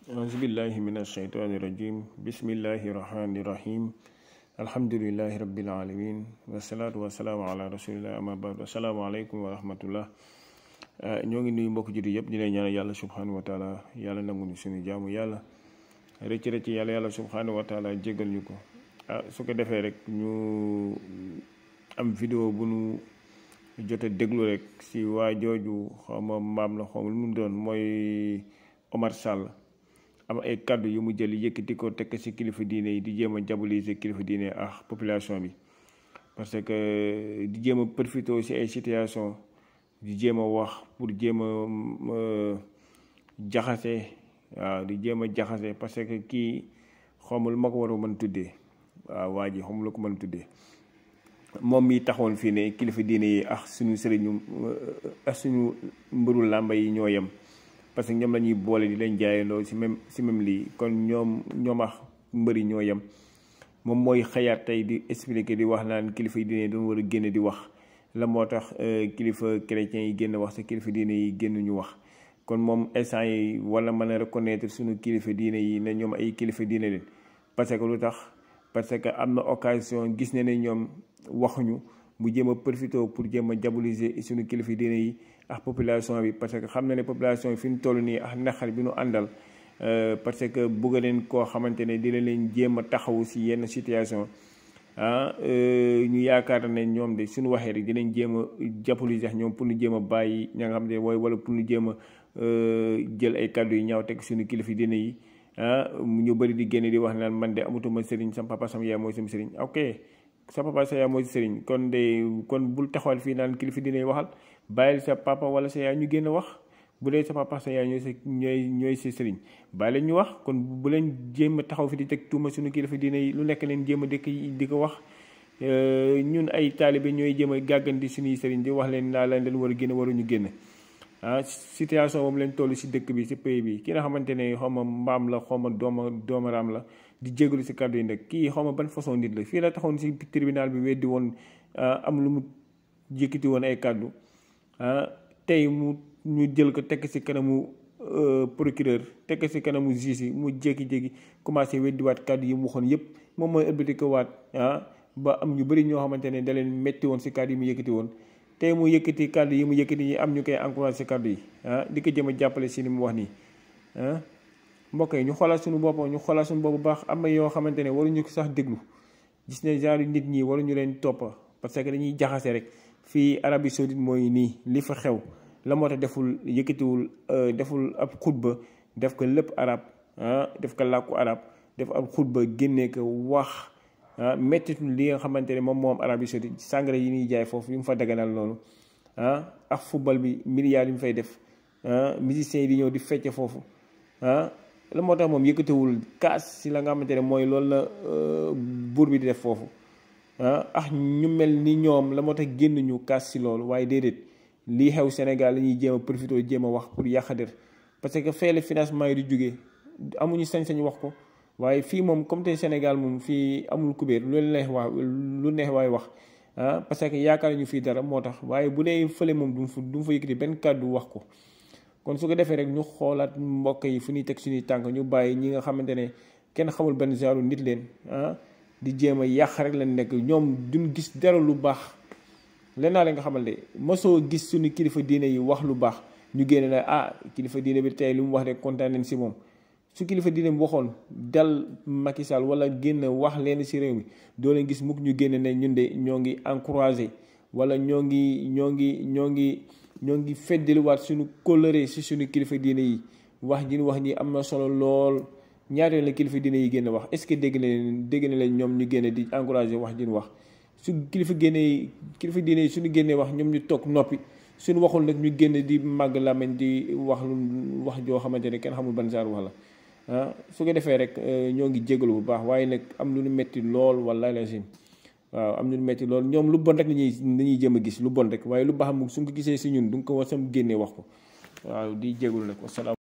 Auzubillahi minash-shaytani rajim. Bismillahirrahmanirrahim. Alhamdulillahi rabbil alamin. Wassalatu wassalamu ala rasulillah amma ba'd. Asalaamaaleykum wa rahmatullah. ñoo ngi nuyu mbokk jullit yëpp di leen ñaanal yàlla subhanahu wa taala yàlla nangu ñu suñu jaamu yàlla rëcc yàlla subhanahu wa taala jéggal ñu ko. Su ko defee rek ñu am vidéo bu nu jot a déglu rek si waa jooju xawma mbaam la xawma lu mu doon mooy Omar Sall. am ay kàddu yu mu jël yëkkati ko tekk ci kilifa diine yi di jéem a diaboliser kilifa diine ak population bi, parce que di jéem a profité ci ay situation di jéem a wax pour jéem a jaxase di jéem a jaxase parce que kii xawma lu ma ko war a mën tuddee waa ji xawma lu ko mën tuddee moom mi taxoon fii ne kilifa diine yi ak suñu sëriñu ak suñu mbëru làmba yi ñoo yem, parce que ñoom la ñuy boole di leen jaayandoo si même lii kon ñoom ak mbëri ñoo yem. moom mooy xëyaat tey di expliquer di wax naan kilifa yi diine doon war a génn di wax la moo tax kilifa chrétiens yi génn wax sa kilifa diine yi génn ñu wax. kon moom instant yi wala mën a reconnaître suñu kilifa diine yi ne ñoom ay kilifa diine leen, parce que lu tax parce que am na occasion gis ne ñoom waxuñu mu jéem a profité pour jéem a diaboliser suñu kilifa diine yi ak population bi, parce que xam na ne population bi fi ñu toll nii ak naqar bi nu àndal, parce que bëgg leen koo xamante ne dina leen jéem a taxawu si yenn situation ñu yaakaar ne ñoom de suñu waxee rek dinañ jéem a diaboliser ñoom pour ñu jéem a bàyyi ña nga xam ne wooy wala pour ñu jéem a jël ay kàddu yi ñaaw teg suñu kilifa diine yi ñu bëri di génne di wax naan man de amatuma sëriñ sama papa sama yaay mooy sama sëriñ. Ok, sa papa sa yaay mooy sëriñ kon bul taxawal fii naan kilifa diine yi waxal, bàyyil sa papa wala sa yaay ñu génn wax. bu dee sa papa sa yaay ñooy si sëriñ bàyyi leen ñu wax. kon bu leen jéem a taxaw fi di teg tuuma suñu kilifa diine yi lu nekk leen jéem a di ko wax. ñun ay taalibe ñooy jéem a gàggandi suñuy sëriñ di wax leen naa leen war a génn waruñu génn. Situation moom leen toll si dëkk bi si pays bi ki nga xamante ne xaw ma mbaam la xaw ma doomaraam la di jégalu si kàddu yi nag kii xaw ma ban façon nit la. fii la taxoon si tribunal bi weddi woon am lu mu yëkkati woon ay kàddu tey ñu jël ko tekk ci kanamu procureur tekk ci kanamu juge yi mu jékki-jékki commencé weddiwaat kàddu yi mu waxoon yëpp moom mooy ëlbati ko waat ba am ñu bëri ñoo xamante ne da leen metti woon ci kàddu yi mu yëkkati woon. tey mu yëkkati kàddu yi mu yëkkati yi am ñu koy encouragé ci kàddu yi di ko jëm a jàppale ci li mu wax nii mbokk yi ñu xoolaat suñu bopp bu baax. am na yoo xamante ne waruñu ko sax déglu, gis ne genre nit ñi waruñu leen topp parce que dañuy jaxase rek. fii Arabie Saoudite mooy nii li fa xew la moo tax deful ab xutba def ko lépp arab def ko làkku arab def ab xutba génnee ko wax mettitul li nga xamante ne moom Arabie Saoudite sàngara yi ñuy jaay foofu yu mu fa daganal noonu ak football bi milliards yi mu fay def musiciens yi di ñëw di fecce foofu la moo tax moom yëkkatiwul kaas si la nga xamante ne mooy loolu la buur bi di def foofu ñu mel ni ñoom la moo tax génn ñu kaas si loolu. waaye déedéet lii xew Sénégal la ñuy jéem a profité jéem a wax pour yàqader, parce que feele financement yi di jógee amuñu sañ-sañ wax ko. waaye fii moom comme tey Sénégal moom fii amul kubéer lu neex waay wax parce que yaakaar ñu fii dara moo tax. waaye bu dee fële moom du mu fa yëkkati benn kàddu wax ko. kon su ko defee rek ñu xoolaat mbokk yi fu ñuy teg suñuy tànk, ñu bàyyi ñi nga xamante ne kenn xamul benn genre nit leen di jéem a yàq rek lañ nekk. ñoom duñ gis dara lu baax. leen naa leen nga xamal de mosoo gis suñu kilifa diine yi wax lu baax ñu génne na kilifa diine bi tey lu mu wax rek kontaan nañ si moom. su kilifa diine bi waxoon dal Macky Sall wala génn wax leen si réew mi doo leen gis mukk ñu génne ne ñun de ñoo ngi encouragé wala ñoo ngi feddaliwaat suñu kóllëre si suñu kilifa diine yi. wax ji ñu wax ñi am na solo lool. ñaata la kilifa diine yi génn wax, est-ce que dégg na leen ñoom ñu génne di encouragé wax ji ñu wax. su kilifa diine yi suñu génnee wax ñoom ñu toog noppi, suñu waxul nag ñu génn di màgg làmmiñ di wax joo xamante ne kenn xamul ban genre wax la. su ko defee rek ñoo ngi jégalu bu baax, waaye nag am lu ñu metti lool wala la si waaw am lu ñu metti lool. ñoom lu bon rek dañuy jëm a gis lu bon rek, waaye lu baax moom suñ ko gisee si ñun du nga ko war sam génnee wax ko. waaw di jégalu nag wasalaam.